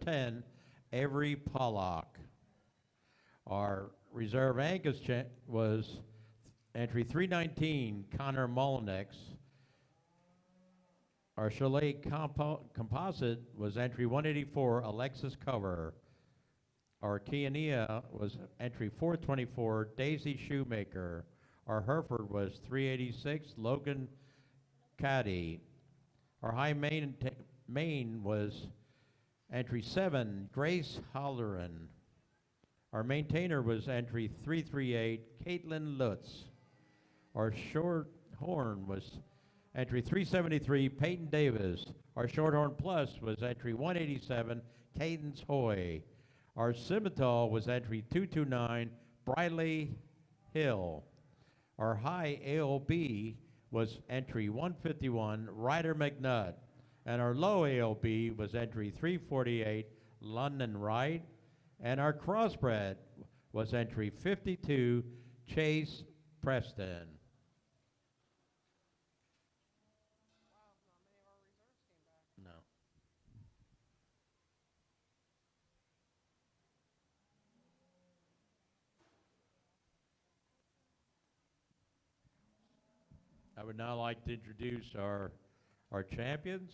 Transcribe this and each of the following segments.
10, Avery Pollock. Our reserve Angus was entry 319, Connor Mullinex. Our Chalet Composite was entry 184, Alexis Cover. Our Kiania was entry 424, Daisy Shoemaker. Our Hereford was 386, Logan Caddy. Our High Main was entry 7, Grace Holleran. Our maintainer was entry 338, Caitlin Lutz. Our short horn was entry 373, Peyton Davis. Our Shorthorn Plus was entry 187, Cadence Hoy. Our Scimitar was entry 229, Briley Hill. Our high AOB was entry 151, Ryder McNutt. And our low AOB was entry 348, London Wright. And our crossbred was entry 52, Chase Preston. No. I would now like to introduce our champions.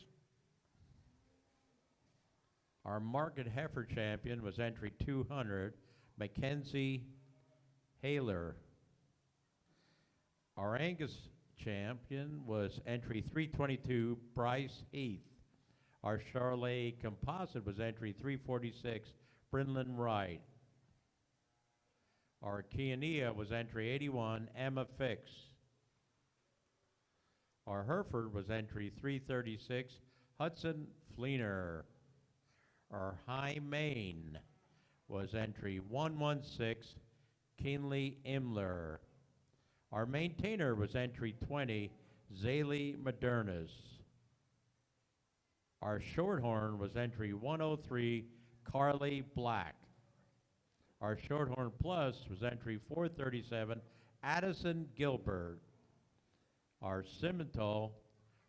Our Market Heifer champion was entry 200, Mackenzie Haler. Our Angus champion was entry 322, Bryce Heath. Our Charlet Composite was entry 346, Brinlin Wright. Our Kiania was entry 81, Emma Fix. Our Hereford was entry 336, Hudson Fleener. Our High Main was entry 116, Keenly Imler. Our maintainer was entry 20, Zaylee Modernas. Our Shorthorn was entry 103, Carly Black. Our Shorthorn Plus was entry 437, Addison Gilbert. Our Simmental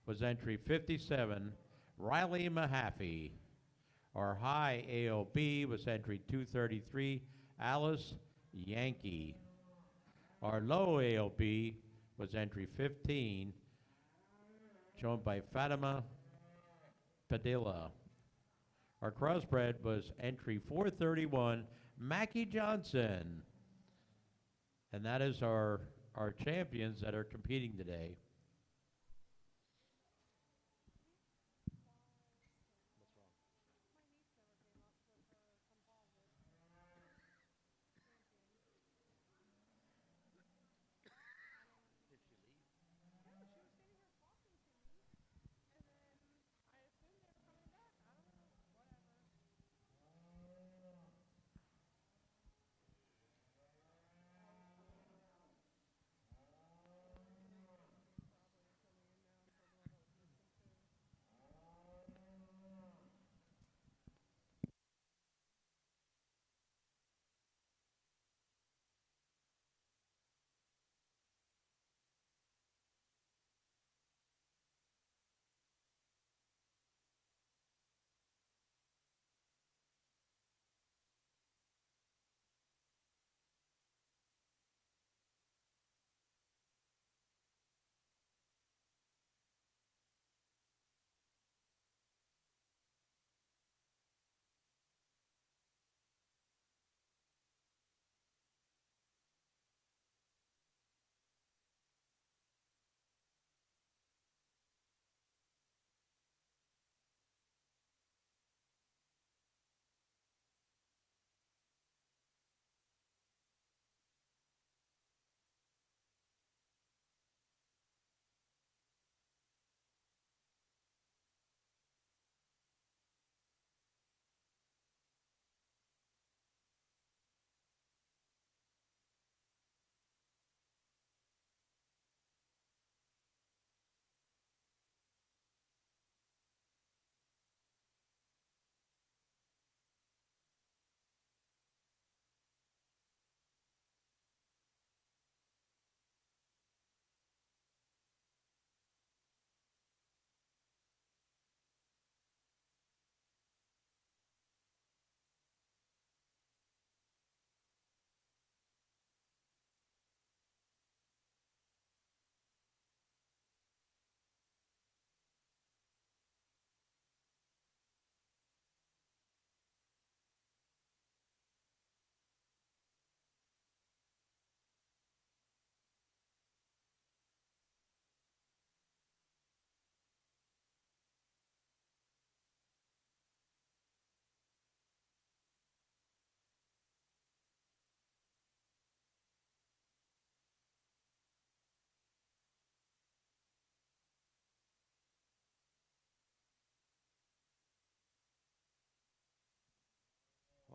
was entry 57, Riley Mahaffey. Our high AOB was entry 233, Alice Yankee. Our low AOB was entry 15, shown by Fatima Padilla. Our crossbred was entry 431, Mackie Johnson. And that is our champions that are competing today.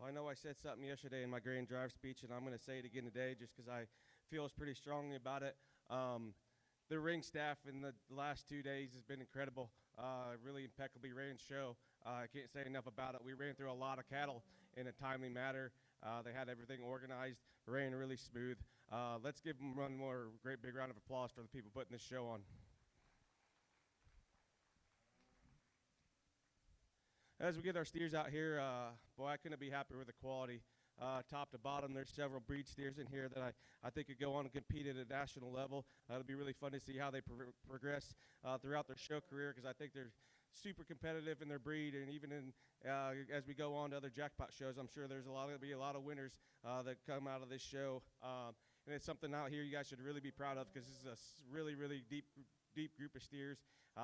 Well, I know I said something yesterday in my grand drive speech, and I'm going to say it again today just because I feel pretty strongly about it. The ring staff in the last 2 days has been incredible. Really impeccably ran show. I can't say enough about it. We ran through a lot of cattle in a timely manner. They had everything organized, ran really smooth. Let's give them one more great big round of applause for the people putting this show on. As we get our steers out here, boy, I couldn't be happier with the quality. Top to bottom, there's several breed steers in here that I think could go on and compete at a national level. It'll be really fun to see how they progress throughout their show career, because I think they're super competitive in their breed, and even in as we go on to other jackpot shows, I'm sure there's going to be a lot of winners that come out of this show. And it's something out here you guys should really be proud of, because this is a really, really deep group of steers.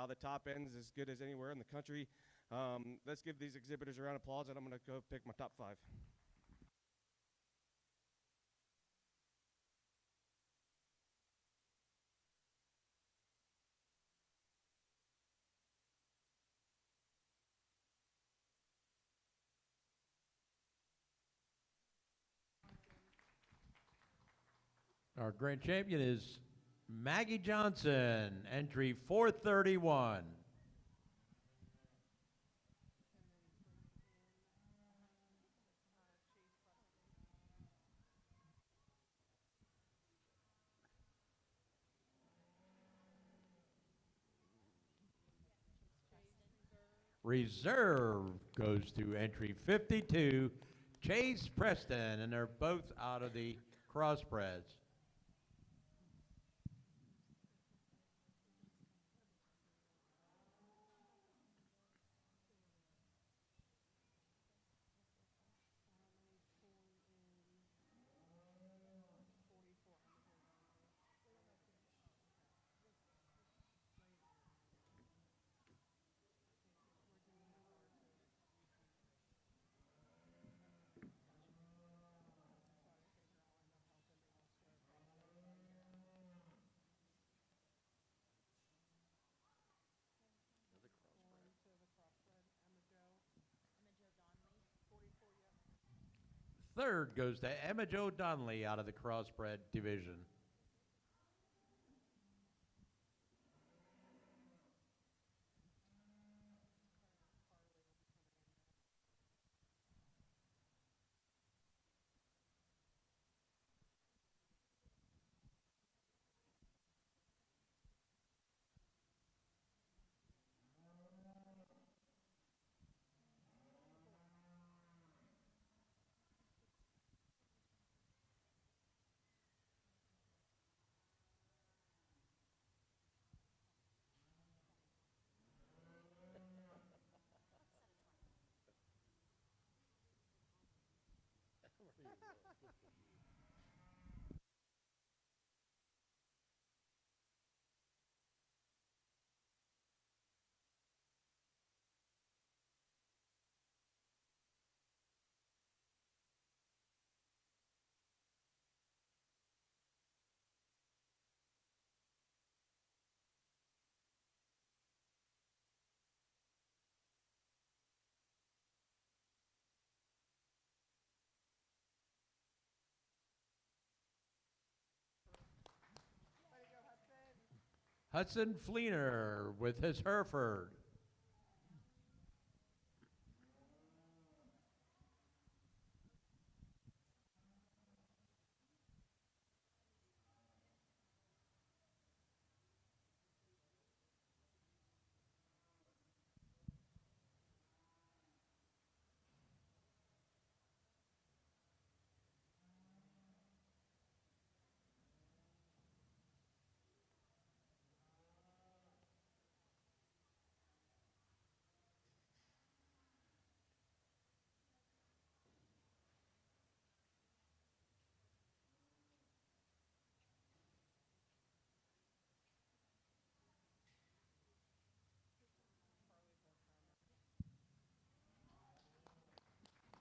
The top end is as good as anywhere in the country. Let's give these exhibitors a round of applause, and I'm going to go pick my top 5. Our grand champion is Maggie Johnson, entry 431. Reserve goes to entry 52, Chase Preston, and they're both out of the crossbreds. Third goes to Emma Jo Donnelly out of the crossbred division. Hudson Fleener with his Hereford.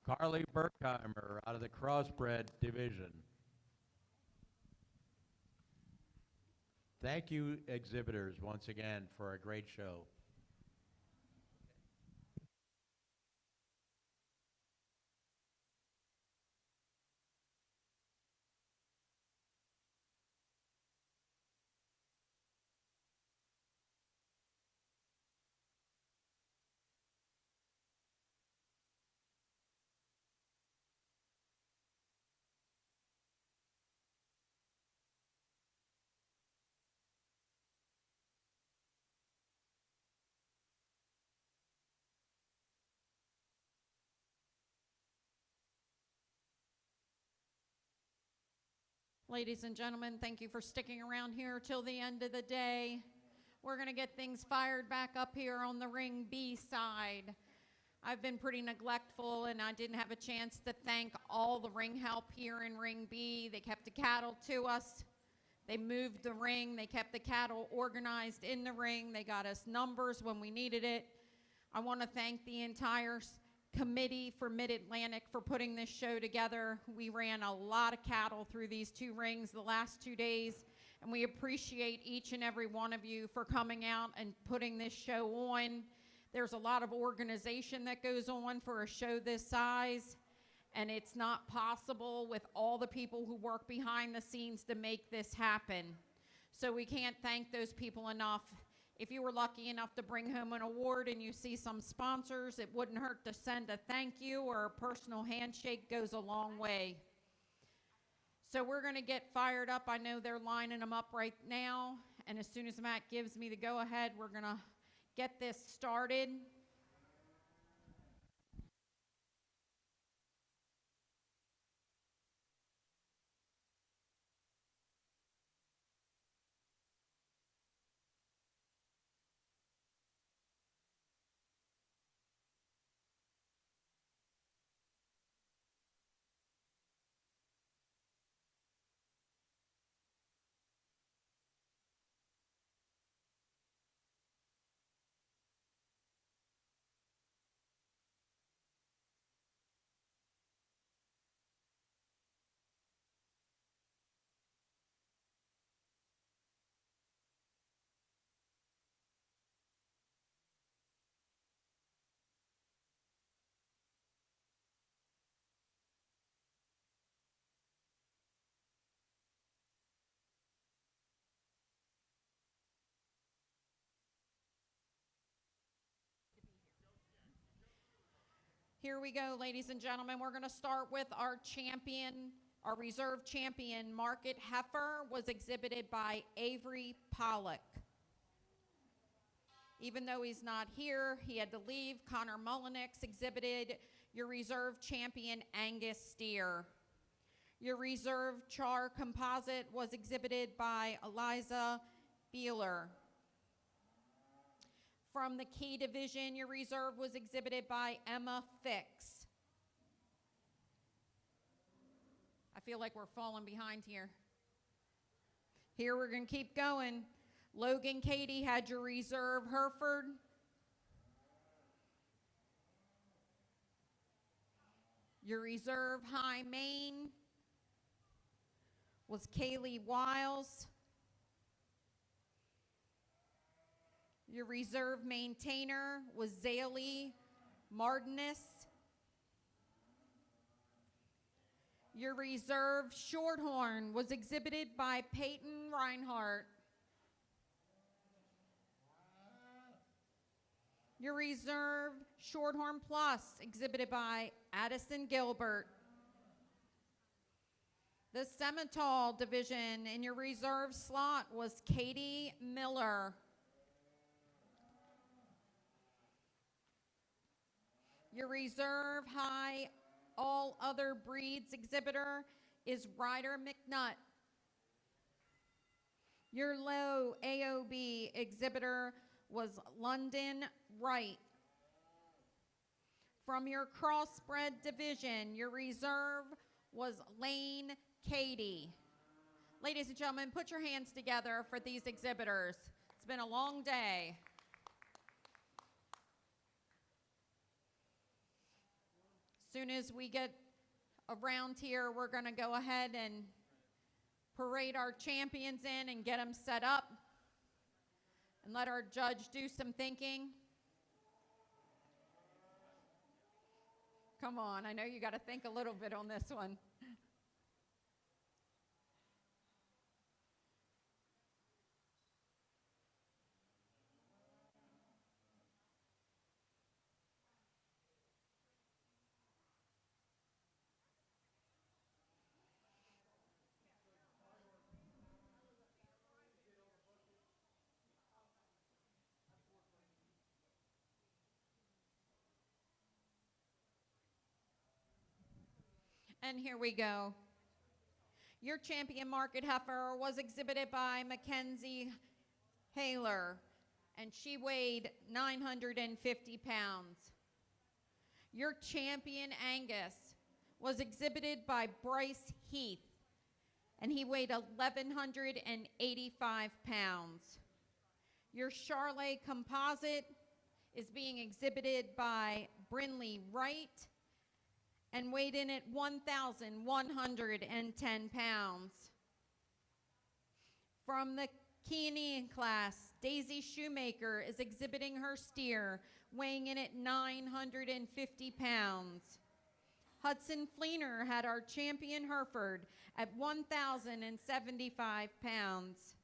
Carly Berkheimer out of the crossbred division. Thank you, exhibitors, once again for a great show. Ladies and gentlemen, thank you for sticking around here till the end of the day. We're going to get things fired back up here on the Ring B side. I've been pretty neglectful, and I didn't have a chance to thank all the ring help here in Ring B. They kept the cattle to us. They moved the ring. They kept the cattle organized in the ring. They got us numbers when we needed it. I want to thank the entire committee for Mid-Atlantic for putting this show together. We ran a lot of cattle through these two rings the last 2 days, and we appreciate each and every one of you for coming out and putting this show on. There's a lot of organization that goes on for a show this size, and it's not possible with all the people who work behind the scenes to make this happen. So we can't thank those people enough. If you were lucky enough to bring home an award and you see some sponsors, it wouldn't hurt to send a thank you or a personal handshake. Goes a long way. So we're going to get fired up. I know they're lining them up right now, and as soon as Matt gives me the go-ahead, we're going to get this started. Here we go, ladies and gentlemen. We're going to start with our champion, our reserve champion, Market Heifer, was exhibited by Avery Pollock. Even though he's not here, he had to leave. Connor Mullenix exhibited your reserve champion, Angus Steer. Your reserve char composite was exhibited by Eliza Beeler. From the key division, your reserve was exhibited by Emma Fix. I feel like we're falling behind here. Here we're going to keep going. Logan Cady had your reserve Hereford. Your reserve High Maine was Kaylee Wiles. Your reserve maintainer was Zaylee Martinez. Your reserve shorthorn was exhibited by Peyton Reinhardt. Your reserve shorthorn plus exhibited by Addison Gilbert. The Semitol division in your reserve slot was Katie Miller. Your reserve high all other breeds exhibitor is Ryder McNutt. Your low AOB exhibitor was London Wright. From your crossbred division, your reserve was Lane Cady. Ladies and gentlemen, put your hands together for these exhibitors. It's been a long day. Soon as we get around here, we're going to go ahead and parade our champions in and get them set up and let our judge do some thinking. Come on, I know you got to think a little bit on this one. And here we go. Your champion market heifer was exhibited by Mackenzie Haler, and she weighed 950 pounds. Your champion Angus was exhibited by Bryce Heath, and he weighed 1,185 pounds. Your Charlet composite is being exhibited by Brinley Wright and weighed in at 1,110 pounds. From the Keaney class, Daisy Shoemaker is exhibiting her steer, weighing in at 950 pounds. Hudson Fleener had our champion Hereford at 1,075 pounds.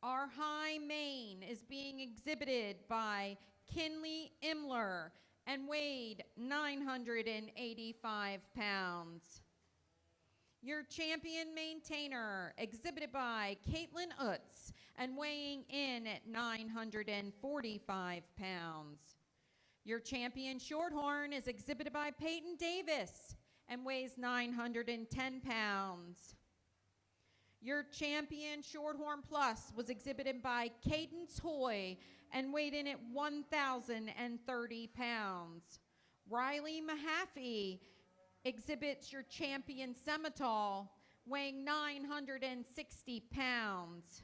Our high mane is being exhibited by Kinley Imler and weighed 985 pounds. Your champion maintainer, exhibited by Caitlin Utz and weighing in at 945 pounds. Your champion Shorthorn is exhibited by Peyton Davis and weighs 910 pounds. Your champion Shorthorn Plus was exhibited by Cadence Hoy and weighed in at 1,030 pounds. Riley Mahaffey exhibits your champion Semitol, weighing 960 pounds.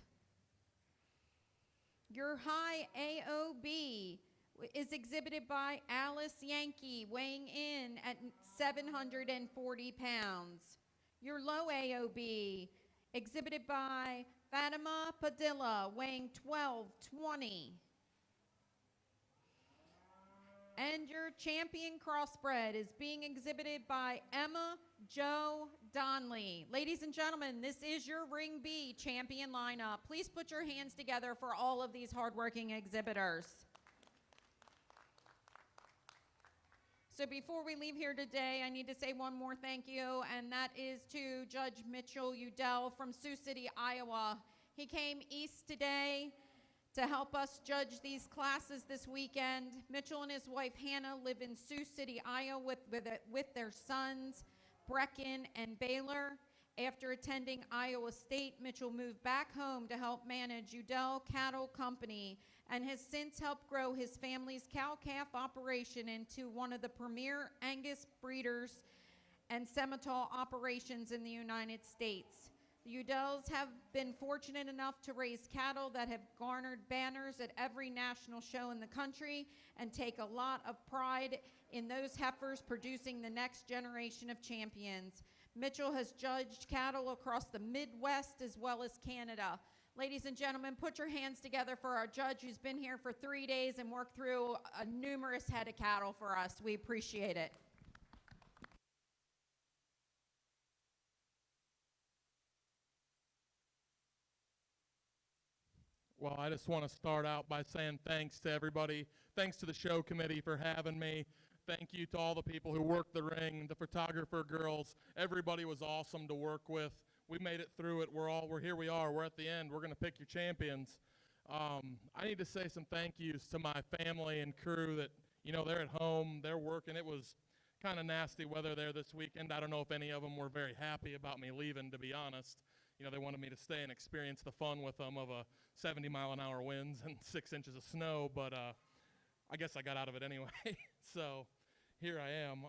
Your high AOB is exhibited by Alice Yankee, weighing in at 740 pounds. Your low AOB, exhibited by Fatima Padilla, weighing 1220. And your champion crossbred is being exhibited by Emma Jo Donley. Ladies and gentlemen, this is your Ring B champion lineup. Please put your hands together for all of these hardworking exhibitors. So before we leave here today, I need to say one more thank you, and that is to Judge Mitchell Udell from Sioux City, Iowa. He came east today to help us judge these classes this weekend. Mitchell and his wife Hannah live in Sioux City, Iowa with their sons, Brecken and Baylor. After attending Iowa State, Mitchell moved back home to help manage Udell Cattle Company and has since helped grow his family's cow-calf operation into one of the premier Angus breeders and Semitol operations in the United States. The Udells have been fortunate enough to raise cattle that have garnered banners at every national show in the country and take a lot of pride in those heifers producing the next generation of champions. Mitchell has judged cattle across the Midwest as well as Canada. Ladies and gentlemen, put your hands together for our judge who's been here for 3 days and worked through a numerous head of cattle for us. We appreciate it. Well, I just want to start out by saying thanks to everybody. Thanks to the show committee for having me. Thank you to all the people who worked the ring, the photographer girls. Everybody was awesome to work with. We made it through it. Here we are. We're at the end. We're going to pick your champions. I need to say some thank yous to my family and crew that, they're at home, they're working. It was kind of nasty weather there this weekend. I don't know if any of them were very happy about me leaving, to be honest. They wanted me to stay and experience the fun with them of 70-mile-an-hour winds and 6 inches of snow, but I guess I got out of it anyway. So here I am.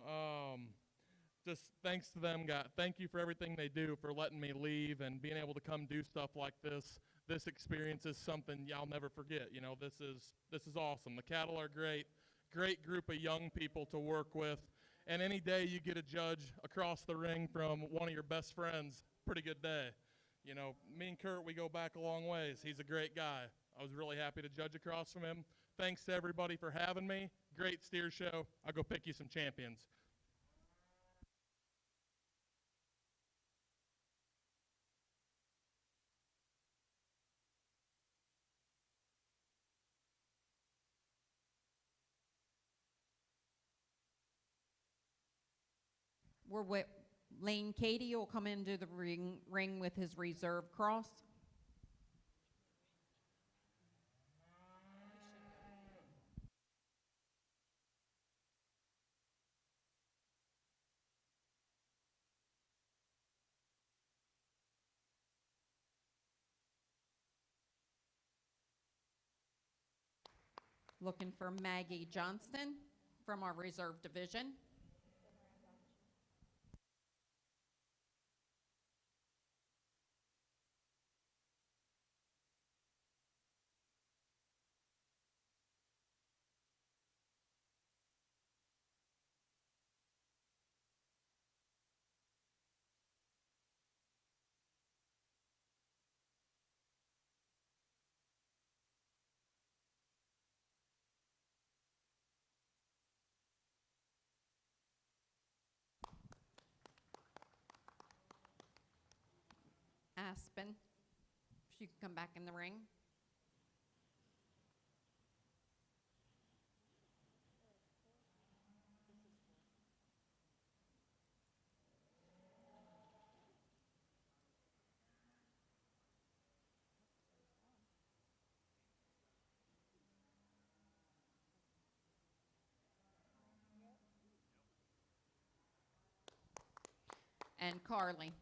Just thanks to them, God. Thank you for everything they do, for letting me leave and being able to come do stuff like this. This experience is something y'all never forget. This is awesome. The cattle are great. Great group of young people to work with. And any day you get a judge across the ring from one of your best friends, pretty good day. Me and Kurt, we go back a long ways. He's a great guy. I was really happy to judge across from him. Thanks to everybody for having me. Great steer show. I'll go pick you some champions. Lane Katie will come into the ring with his reserve cross. Looking for Maggie Johnston from our reserve division. Aspen, if you could come back in the ring. And Carly.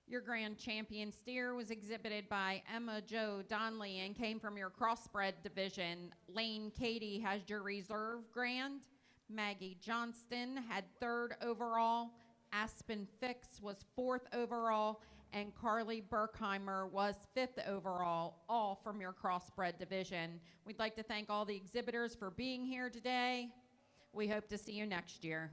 Your grand champion steer was exhibited by Emma Jo Donley and came from your crossbred division. Lane Katie has your reserve grand. Maggie Johnston had 3rd overall. Aspen Fix was 4th overall. And Carly Berkheimer was 5th overall, all from your crossbred division. We'd like to thank all the exhibitors for being here today. We hope to see you next year.